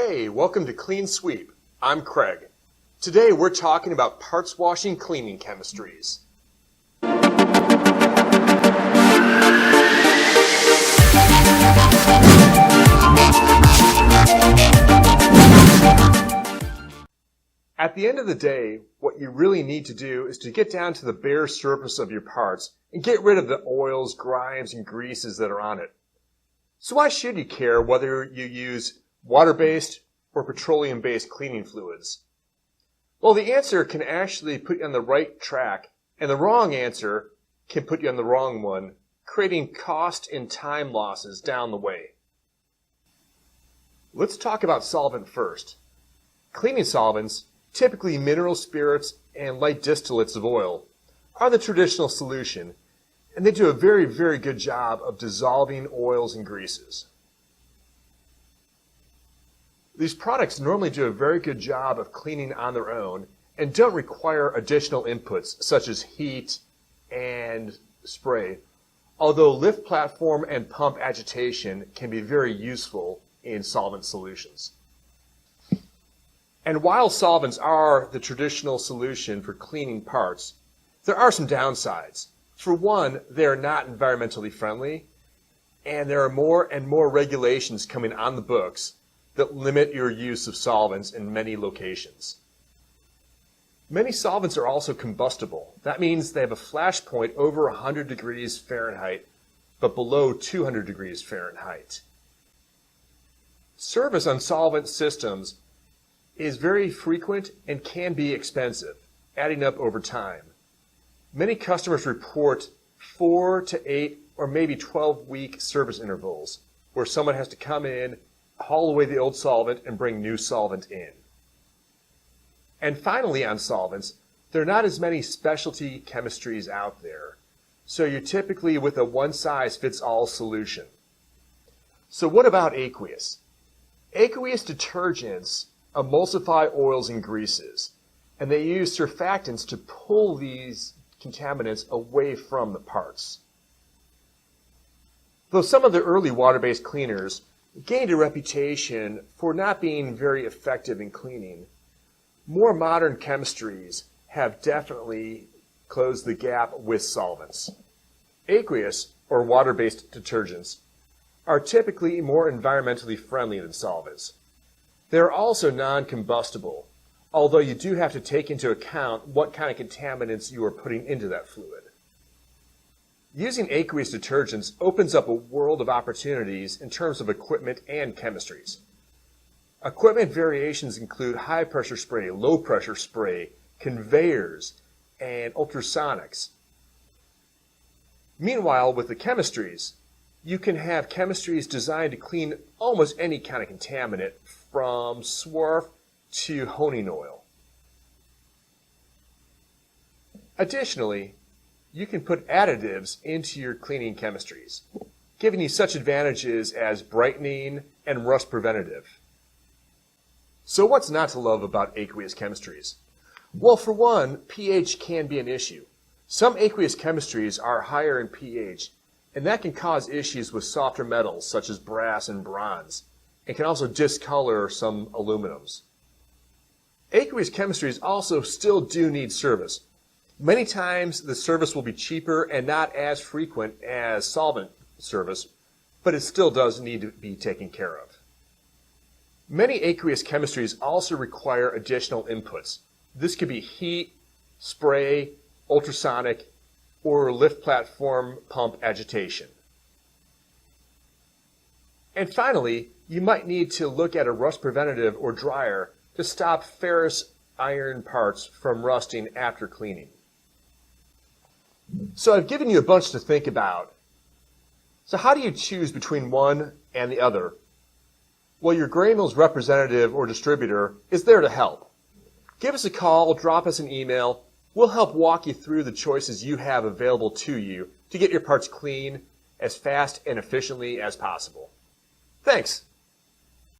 Hey, welcome to Clean Sweep. I'm Craig. Today we're talking about parts washing cleaning chemistries. At the end of the day, what you really need to do is to get down to the bare surface of your parts and get rid of the oils, grimes, and greases that are on it. So why should you care whether you use water-based or petroleum-based cleaning fluids? Well, the answer can actually put you on the right track, and the wrong answer can put you on the wrong one, creating cost and time losses down the way. Let's talk about solvent first. Cleaning solvents, typically mineral spirits and light distillates of oil, are the traditional solution, and they do a very, very good job of dissolving oils and greases. These products normally do a very good job of cleaning on their own and don't require additional inputs such as heat and spray, although lift platform and pump agitation can be very useful in solvent solutions. And while solvents are the traditional solution for cleaning parts, there are some downsides. For one, they are not environmentally friendly, and there are more and more regulations coming on the books that limit your use of solvents in many locations. Many solvents are also combustible. That means they have a flash point over 100 degrees Fahrenheit, but below 200 degrees Fahrenheit. Service on solvent systems is very frequent and can be expensive, adding up over time. Many customers report 4 to 8 or maybe 12-week service intervals where someone has to come in, haul away the old solvent, and bring new solvent in. And finally, on solvents, there are not as many specialty chemistries out there, so you're typically with a one-size-fits-all solution. So what about Aqueous? Aqueous detergents emulsify oils and greases, and they use surfactants to pull these contaminants away from the parts. Though some of the early water-based cleaners gained a reputation for not being very effective in cleaning, more modern chemistries have definitely closed the gap with solvents. Aqueous, or water-based detergents, are typically more environmentally friendly than solvents. They are also non-combustible, although you do have to take into account what kind of contaminants you are putting into that fluid. Using aqueous detergents opens up a world of opportunities in terms of equipment and chemistries. Equipment variations include high-pressure spray, low-pressure spray, conveyors, and ultrasonics. Meanwhile, with the chemistries, you can have chemistries designed to clean almost any kind of contaminant, from swarf to honing oil. Additionally, you can put additives into your cleaning chemistries, giving you such advantages as brightening and rust preventative. So what's not to love about aqueous chemistries? Well, for one, pH can be an issue. Some aqueous chemistries are higher in pH, and that can cause issues with softer metals such as brass and bronze. It can also discolor some aluminums. Aqueous chemistries also still do need service. Many times the service will be cheaper and not as frequent as solvent service, but it still does need to be taken care of. Many aqueous chemistries also require additional inputs. This could be heat, spray, ultrasonic, or lift platform pump agitation. And finally, you might need to look at a rust preventative or dryer to stop ferrous iron parts from rusting after cleaning. So I've given you a bunch to think about. So how do you choose between one and the other? Well, your Gray Mills representative or distributor is there to help. Give us a call, drop us an email. We'll help walk you through the choices you have available to you to get your parts clean as fast and efficiently as possible. Thanks.